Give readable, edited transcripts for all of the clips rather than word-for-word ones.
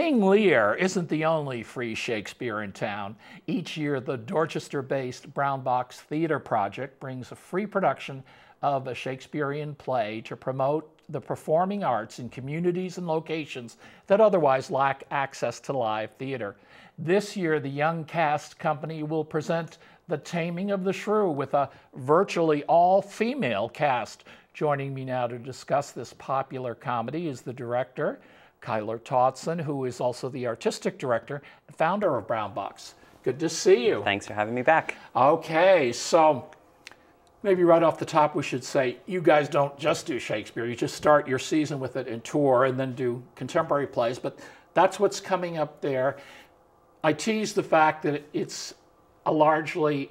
King Lear isn't the only free Shakespeare in town. Each year, the Dorchester-based Brown Box Theater Project brings a free production of a Shakespearean play to promote the performing arts in communities and locations that otherwise lack access to live theater. This year, the Young Cast Company will present The Taming of the Shrew with a virtually all-female cast. Joining me now to discuss this popular comedy is the director, Taustin, who is also the artistic director and founder of Brown Box. Good to see you. Thanks for having me back. Okay, so maybe right off the top we should say you guys don't just do Shakespeare. You just start your season with it and tour and then do contemporary plays, but that's what's coming up there. I teased the fact that it's a largely,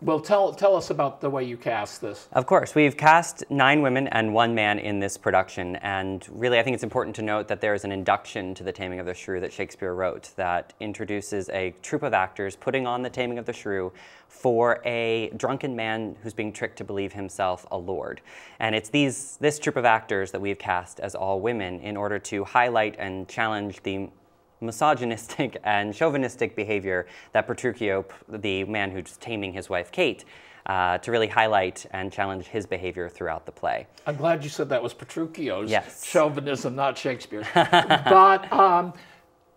well, tell us about the way you cast this. Of course. We've cast 9 women and 1 man in this production, and really I think it's important to note that there is an induction to The Taming of the Shrew that Shakespeare wrote that introduces a troupe of actors putting on The Taming of the Shrew for a drunken man who's being tricked to believe himself a lord. And it's this troupe of actors that we've cast as all women in order to highlight and challenge the misogynistic and chauvinistic behavior that Petruchio, the man who's taming his wife Kate, to really highlight and challenge his behavior throughout the play. I'm glad you said that was Petruchio's chauvinism, not Shakespeare's. But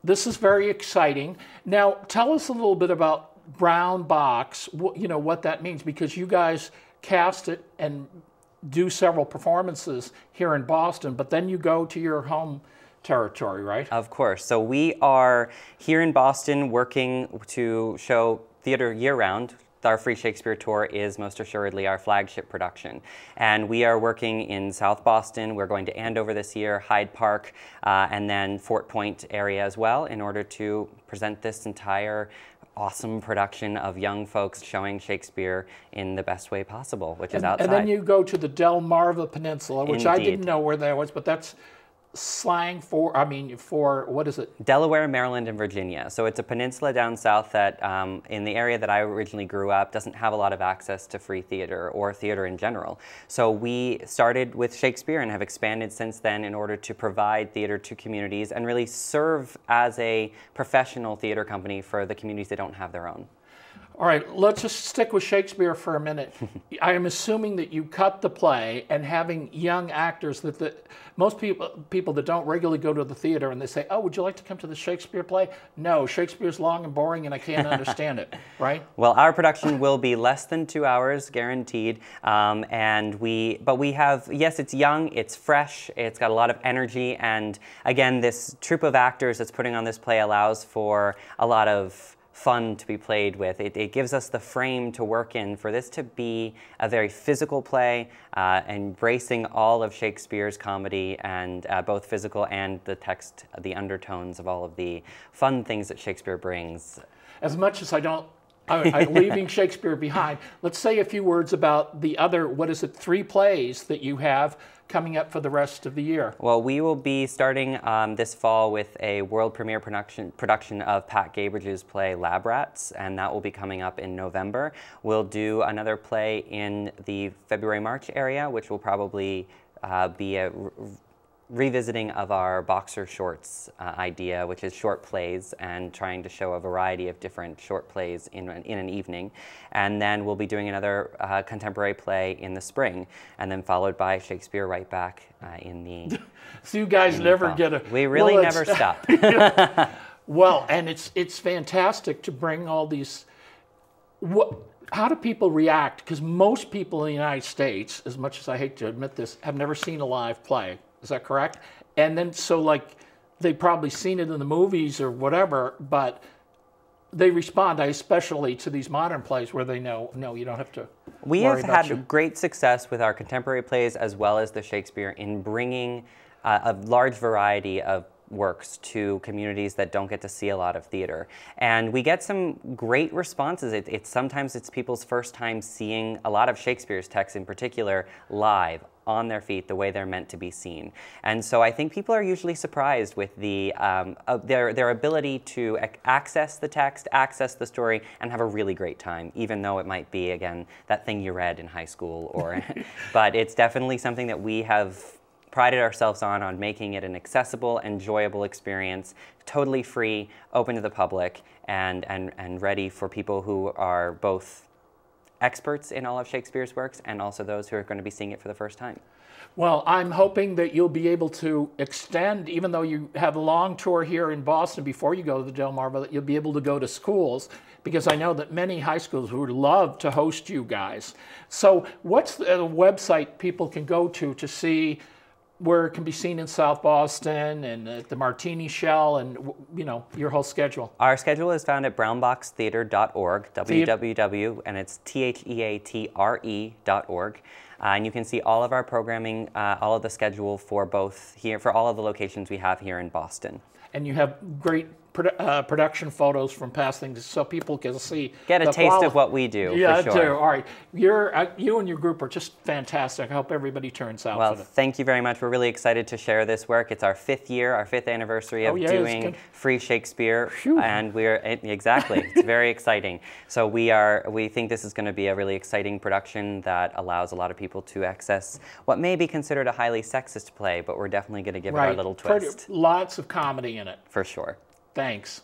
this is very exciting. Now, tell us a little bit about Brown Box, you know, what that means, because you guys cast it and do several performances here in Boston, but then you go to your home territory, right? Of course. So we are here in Boston working to show theater year-round. Our free Shakespeare tour is most assuredly our flagship production. And we are working in South Boston. We're going to Andover this year, Hyde Park, and then Fort Point area as well in order to present this entire awesome production of young folks showing Shakespeare in the best way possible, which is outside. And then you go to the Delmarva Peninsula, which I didn't know where that was, but that's slang for, what is it? Delaware, Maryland, and Virginia. So it's a peninsula down south that, in the area that I originally grew up, doesn't have a lot of access to free theater or theater in general. So we started with Shakespeare and have expanded since then in order to provide theater to communities and really serve as a professional theater company for the communities that don't have their own. All right, let's just stick with Shakespeare for a minute. I am assuming that you cut the play and having young actors that most people that don't regularly go to the theater and they say, oh, would you like to come to the Shakespeare play? No, Shakespeare's long and boring and I can't understand it, right? Well, our production will be less than 2 hours, guaranteed. But we have, yes, it's young, it's fresh, it's got a lot of energy, and again, this troupe of actors that's putting on this play allows for a lot of fun to be played with. It gives us the frame to work in for this to be a very physical play, embracing all of Shakespeare's comedy and both physical and the text, the undertones of all of the fun things that Shakespeare brings. As much as I'm leaving Shakespeare behind, let's say a few words about the other, 3 plays that you have coming up for the rest of the year? Well, we will be starting this fall with a world premiere production of Pat Gabrage's play Lab Rats, and that will be coming up in November. We'll do another play in the February-March area, which will probably be a revisiting of our boxer shorts idea, which is short plays and trying to show a variety of different short plays in an evening. And then we'll be doing another contemporary play in the spring, and then followed by Shakespeare right back in the So you guys never get a... We really never stop. Well, and it's fantastic to bring all these... How do people react? Because most people in the United States, as much as I hate to admit this, have never seen a live play. Is that correct? And then, so like, they've probably seen it in the movies or whatever, but they respond, especially to these modern plays where they know, no, you don't have to We have had great success with our contemporary plays as well as the Shakespeare in bringing a large variety of works to communities that don't get to see a lot of theater. And we get some great responses. Sometimes it's people's first time seeing a lot of Shakespeare's texts in particular live, on their feet, the way they're meant to be seen. And so I think people are usually surprised with their ability to access the text, access the story, and have a really great time, even though it might be, again, that thing you read in high school. But it's definitely something that we have prided ourselves on making it an accessible, enjoyable experience, totally free, open to the public, and ready for people who are both experts in all of Shakespeare's works and also those who are going to be seeing it for the first time. Well, I'm hoping that you'll be able to extend, even though you have a long tour here in Boston before you go to the Delmarva, that you'll be able to go to schools, because I know that many high schools would love to host you guys. So what's the website people can go to see where it can be seen in South Boston and at the Martini Shell and, you know, your whole schedule? Our schedule is found at brownboxtheater.org, www, and it's theatre.org. And you can see all of our programming, all of the schedule for both here, for all of the locations we have here in Boston. And you have great production photos from past things, so people can see. Get a taste of what we do. Yeah, for sure. do. All right, you and your group are just fantastic. I hope everybody turns out. Well, for it. Thank you very much. We're really excited to share this work. It's our 5th year, our 5th anniversary of doing free Shakespeare, and exactly. It's very exciting. So we think this is going to be a really exciting production that allows a lot of people to access what may be considered a highly sexist play, but we're definitely going to give it our little twist. Lots of comedy in it. For sure. Thanks.